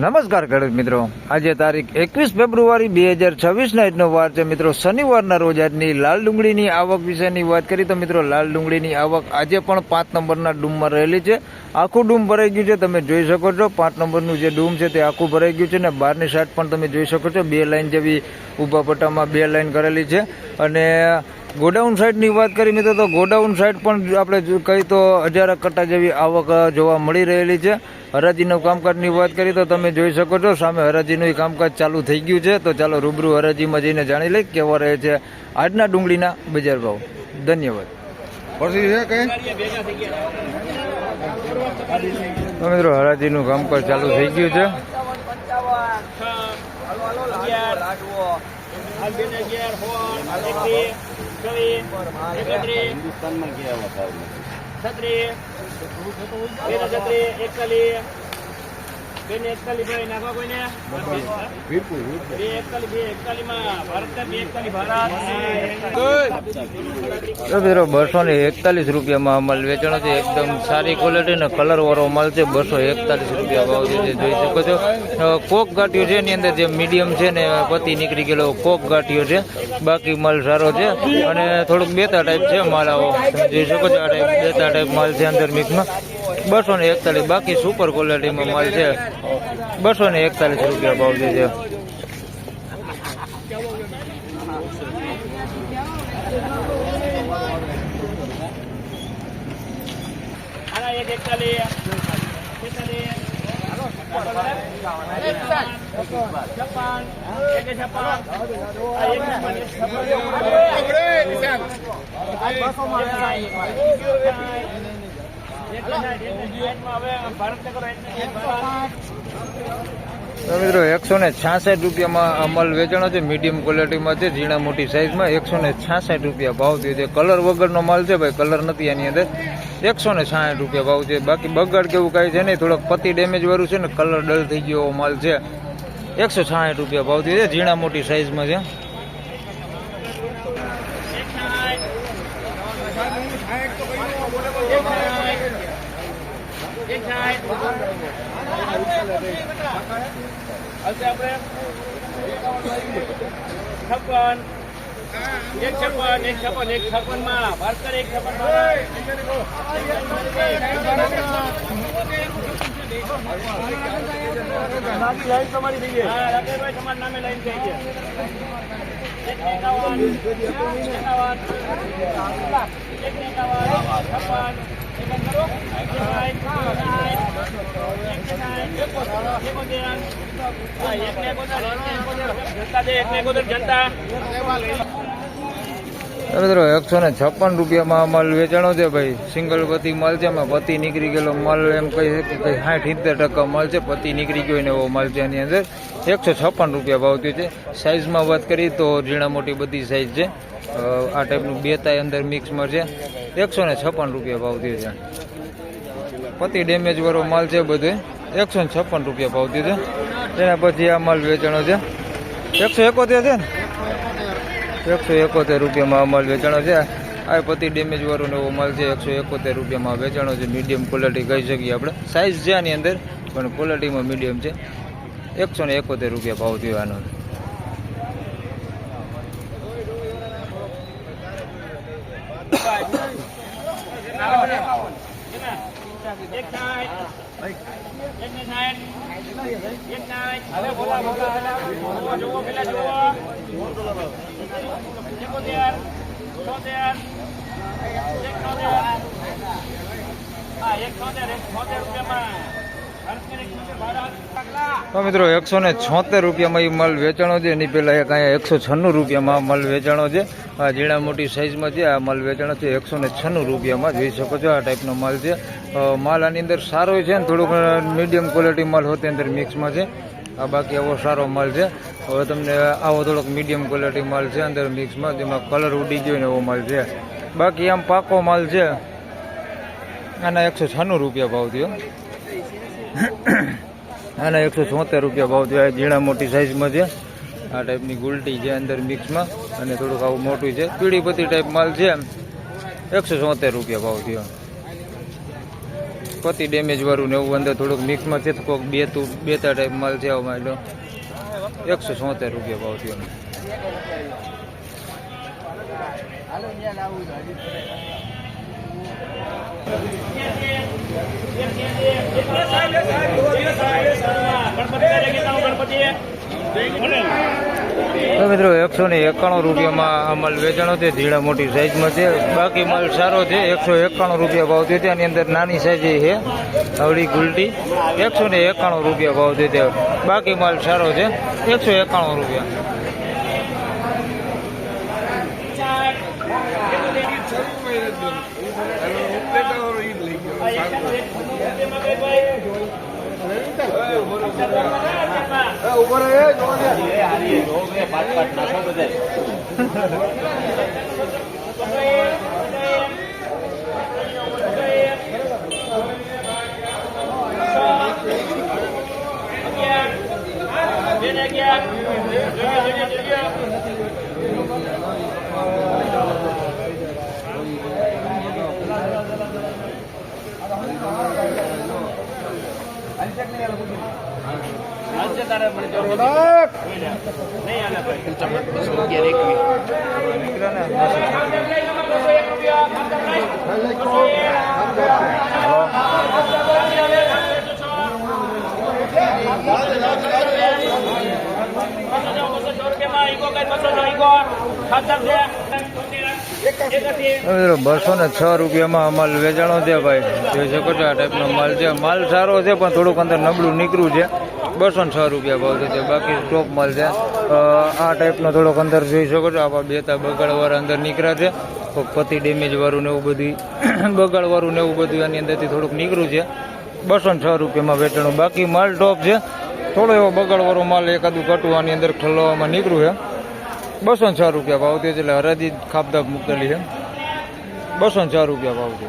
નમસ્કાર ખેડૂત મિત્રો, આજે તારીખ 21 ફેબ્રુઆરી 2026 ના આજનો વાર છે મિત્રો શનિવારના રોજ આજની લાલ ડુંગળીની આવક વિશેની વાત કરી તો મિત્રો લાલ ડુંગળીની આવક આજે પણ 5 નંબરના ડૂમમાં રહેલી છે. આખું ડૂમ ભરાઈ ગયું છે, તમે જોઈ શકો છો. 5 નંબરનું જે ડૂમ છે તે આખું ભરાઈ ગયું છે ને બહારની સાઈડ પણ તમે જોઈ શકો છો 2 લાઈન જેવી ઊભા પટ્ટામાં 2 લાઈન કરેલી છે. અને ગોડાઉન સાઈડની વાત કરી મિત્રો તો ગોડાઉન સાઈડ પણ આપણે કહી તો 1000 કટ્ટા જેવી આવક જોવા મળી રહેલી છે. હરાજીનું કામકાજની વાત કરી તો તમે જોઈ શકો છો સામે હરાજીનું કામકાજ ચાલુ થઈ ગયું છે. તો ચાલો રૂબરૂ હરાજીમાં જઈને જાણી લઈએ કેવા રહે છે આજના ડુંગળીના બજાર ભાવ. ધન્યવાદ. તો મિત્રો હરાજીનું કામકાજ ચાલુ થઈ ગયું છે. ₹241 માલ વેચાણો છે. એકદમ સારી ક્વોલિટી ને કલર વાળો માલ છે. ₹241 ભાવ છે જોઈ શકો છો. કોક ગાંઠિયો છે એની અંદર જે મીડિયમ છે ને પતી નીકળી ગયેલો કોક ગાંઠિયો છે. બાકી માલ સારો છે અને થોડુંક બેતા ટાઈપ છે માલ. આવો જોઈ શકો છો. આ ટાઈપ બેતા ટાઈપ માલ છે અંદર મિક્સમાં. 241 બાકી સુપર ક્વોલિટીમાં માલ છે. ₹241 ભાવ છે. મિત્રો ₹166 અમલ વેચાણો છે. મીડિયમ ક્વોલિટીમાં છે, ઝીણા મોટી સાઈઝમાં. ₹166 ભાવ થયો છે. કલર વગરનો માલ છે ભાઈ, કલર નથી આની અંદર. ₹166 ભાવ છે. બાકી બગાડ કેવું કાંઈ છે નહીં, થોડોક પતિ ડેમેજ વાળું છે ને કલર ડલ થઈ ગયો માલ છે. ₹166 ભાવ થયો છે. ઝીણા મોટી સાઈઝમાં છે. મિત્રો ₹156 માલ વેચાણો છે ભાઈ. સિંગલ પતિ માલ છે. એમાં પતિ નીકળી ગયેલો માલ એમ કહી શકે 60-70% માલ છે. પતિ નીકળી ગયો ને એવો માલ છે એની અંદર. ₹156 ભાવ થયો છે. સાઈઝમાં વાત કરીએ તો ઝીણા મોટી બધી સાઈઝ છે. આ ટાઈપનું બેતાય અંદર મિક્સમાં છે. ₹156 ભાવ થયો છે. પતિ ડેમેજ વાળો માલ છે બધો. ₹156 ભાવ થયો છે. તેના પછી આ માલ વેચાણો છે 171 છે ને ₹171 આ માલ વેચાણો છે. આ પતિ ડેમેજ વાળો એવો માલ છે. ₹171 વેચાણો છે. મીડિયમ ક્વોલિટી કહી શકીએ આપણે. સાઇઝ છે આની અંદર પણ ક્વોલિટીમાં મીડિયમ છે. ₹171 ભાવ થયો આનો. તો મિત્રો ₹176 માલ વેચાણો છે. એની પહેલા એક અહીંયા ₹196 માલ વેચાણો છે. આ ઝીણા મોટી સાઈઝમાં છે. આ માલ વેચાણો છે ₹196 જોઈ શકો છો. આ ટાઈપનો માલ છે. માલ આની અંદર સારો છે ને થોડુંક મીડિયમ ક્વોલિટી માલ હોતે અંદર મિક્સમાં છે. આ બાકી આવો સારો માલ છે. હવે તમને આવો થોડોક મીડિયમ ક્વોલિટી માલ છે અંદર મિક્સમાં, જેમાં કલર ઉડી ગયો ને એવો માલ છે. બાકી આમ પાકો માલ છે. આના ₹196 ભાવ થયો. આના ₹176 ભાવ થયો. ઝીણા મોટી સાઈઝમાં છે. આ ટાઈપની ગુલટી છે અંદર મિક્સમાં અને થોડુંક આવું મોટું છે. પીળી પત્તી ટાઈપ માલ છે. ₹176 ભાવ થયો. પતિ ડેમેજ વાળું ને એવું અંદર થોડુંક મિક્સમાં છે. કોઈક બેતા ટાઈપ માલ છે આમાં એટલે 176 રૂપિયા ભાવ થયો. તો મિત્રો 191 રૂપિયામાં આ માલ વેચાણો છે. ઝીણા મોટી સાઈઝમાં છે. બાકી માલ સારો છે. 191 રૂપિયા ભાવ થયો છે. આની અંદર નાની સાઈઝ છે હવડી ગુલટી 191 રૂપિયા ભાવ થયો છે. બાકી માલ સારો છે. 191 રૂપિયા. બસો ને 6 રૂપિયામાં માલ વેચાણો છે ભાઈ. જોઈ શકો છો આ ટાઈપનો માલ છે. માલ સારો છે પણ થોડુંક અંદર નબળું નીકળ્યું છે. 206 રૂપિયા ભાવ છે. બાકી સ્ટોક માલ છે. આ ટાઈપનો થોડોક અંદર જોઈ શકો છો. આવા બેતા બગાડવાળા અંદર નીકળ્યા છે. પતિ ડેમેજ વાળું ને એવું બધું બગાડવાળું ને એવું બધું આની અંદરથી થોડુંક નીકળ્યું છે. 206 રૂપિયામાં વેચાણું. બાકી માલ ટોપ છે. થોડો એવો બગાડવાળો માલ એકાદું કટું આની અંદર ઠલવામાં નીકળ્યું છે. 206 રૂપિયા ભાવ થયો છે. એટલે હરાજી ખાપદાપ મૂકેલી છે. 206 રૂપિયા ભાવ છે.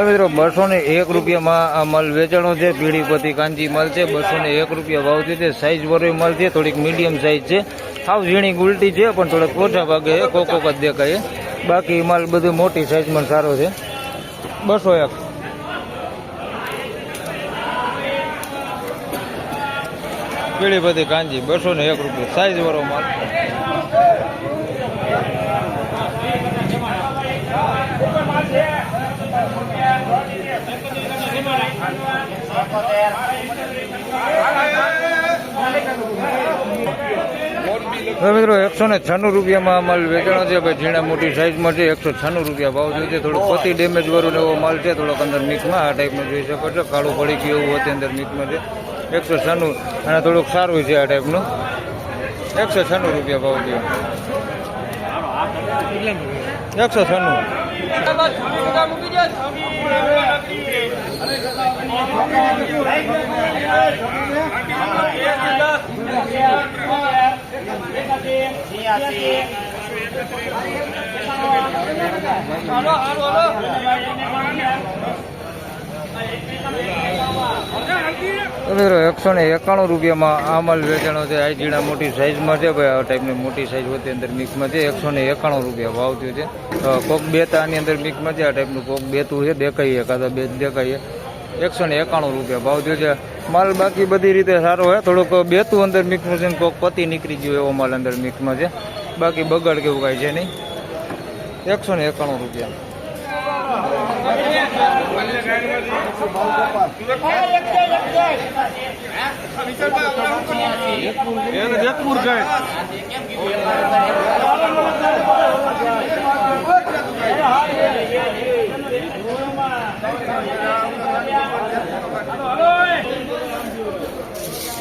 મિત્રો 201 રૂપિયામાં આ માલ વેચાણો છે. પીળીપતિ કાંજી માલ છે. 201 રૂપિયા ભાવ છે. સાઈઝ વાળો માલ છે. થોડીક મીડિયમ સાઈઝ છે. સાવ ઝીણી ગુલટી છે પણ થોડાક ઓછા ભાગે કોક જ દેખાય. બાકી માલ બધું મોટી સાઈઝમાં સારો છે. 201. પીળીપતિ કાંજી 201 રૂપિયા સાઈઝ વાળો માલ. મિત્રો 196 રૂપિયામાં માલ વેચાણો છે ભાઈ. ઝીણા મોટી સાઈઝમાં છે. 196 રૂપિયા ભાવ થયો છે. થોડુંક પતિ ડેમેજ વાળું એવો માલ છે. થોડોક અંદર મિક્સમાં આ ટાઈપનું જોઈ શકો છો. કાળું પડી ગયું એવું હતું અંદર મિક્સમાં છે. 196 અને થોડુંક સારું છે આ ટાઈપનું. 196 રૂપિયા ભાવ થયો. 196. મિત્રો 191 રૂપિયામાં આ માલ વેચાણો છે. આ ઝીણા મોટી સાઈઝમાં છે ભાઈ. આ ટાઈપની મોટી સાઈઝ હોતી અંદર મિક્સમાં છે. 191 રૂપિયા ભાવ થયો છે. કોક બેતા આની અંદર મિક્સમાં છે. આ ટાઈપનું કોક બેતું છે દેખાઈએ કાં બે દેખાઈએ. 191 રૂપિયા ભાવ થયો છે. માલ બાકી બધી રીતે સારો હોય. થોડુંક બેતું અંદર મિક્સમાં છે. કોક પતિ નીકળી ગયો એવો માલ અંદર મિક્સમાં છે. બાકી બગાડ કેવું કાંઈ છે નહીં. 191 રૂપિયા.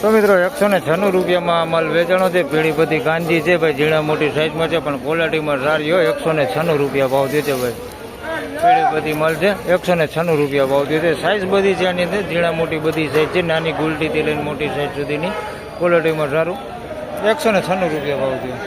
તો મિત્રો 196 રૂપિયામાં માલ વેચાણો છે. પીળીપતિ કાંજી છે ભાઈ. ઝીણા મોટી સાઈઝમાં છે પણ ક્વોલિટીમાં સારી હોય. 196 રૂપિયા ભાવ થયો છે ભાઈ. પીળીપતિ માલ છે. 196 રૂપિયા ભાવ થયો છે. સાઈઝ બધી છે આની અંદર. ઝીણા મોટી બધી સાઈઝ છે. નાની ગુલટીથી લઈને મોટી સાઈઝ સુધીની ક્વોલિટીમાં સારું. 196 રૂપિયા ભાવ થયો.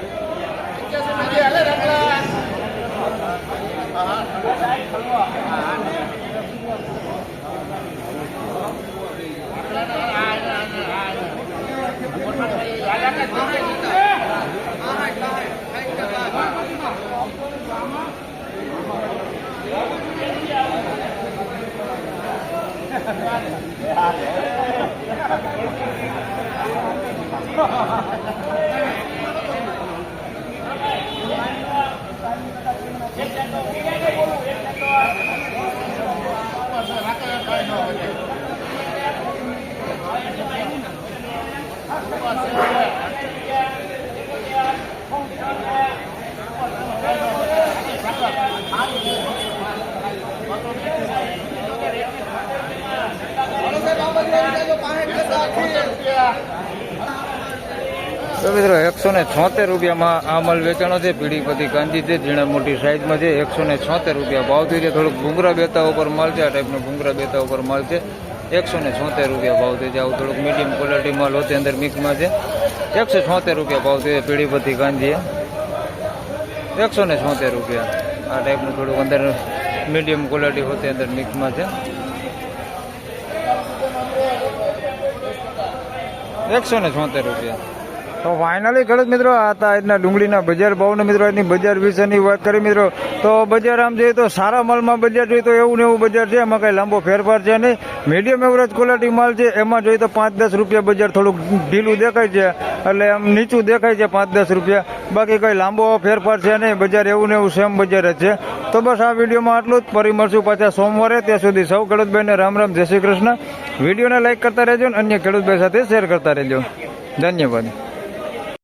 તો મિત્રો 176 રૂપિયામાં આ માલ વેચાણો છે. પીળી બધી કાંજી છે, ઝીણા મોટી સાઈઝમાં છે. 176 રૂપિયા ભાવ થઈ છે. થોડુંક ભૂંગરા બેતા ઉપર માલ છે. આ ટાઈપનો ભૂંગરા બેતા ઉપર માલ છે. 176 રૂપિયા ભાવ થઈ છે. આવું થોડુંક મીડિયમ ક્વોલિટી માલ હોતે અંદર મિક્સમાં છે. 176 રૂપિયા ભાવ થઈ છે. પીળી બધી કાંજી 176 રૂપિયા. આ ટાઈપનું થોડુંક અંદર મીડિયમ ક્વોલિટી હોતે અંદર મિક્સમાં છે. 176 રૂપિયા. તો ફાઇનલી ખેડૂત મિત્રો આ હતા આજના ડુંગળીના બજાર ભાવને મિત્રો આજની બજાર વિશેની વાત કરી મિત્રો. તો બજાર આમ જોઈએ તો સારા માલમાં બજાર જોઈએ તો એવું ને એવું બજાર છે. એમાં કઈ લાંબો ફેરફાર છે નહીં. મીડિયમ એવરેજ ક્વોલિટી માલ છે. એમાં જોઈએ તો 5-10 રૂપિયા બજાર થોડુંક ઢીલું દેખાય છે, એટલે આમ નીચું દેખાય છે 5-10 રૂપિયા. બાકી કઈ લાંબો ફેરફાર છે નહીં. બજાર એવું ને એવું સેમ બજાર જ છે. તો બસ આ વિડીયોમાં આટલું જ. ફરી મળશું પાછા સોમવારે. ત્યાં સુધી સૌ ખેડૂતભાઈને રામ રામ, જય શ્રી કૃષ્ણ. વિડીયોને લાઈક કરતા રહેજો અને અન્ય ખેડૂતભાઈ સાથે શેર કરતા રહેજો. ધન્યવાદ.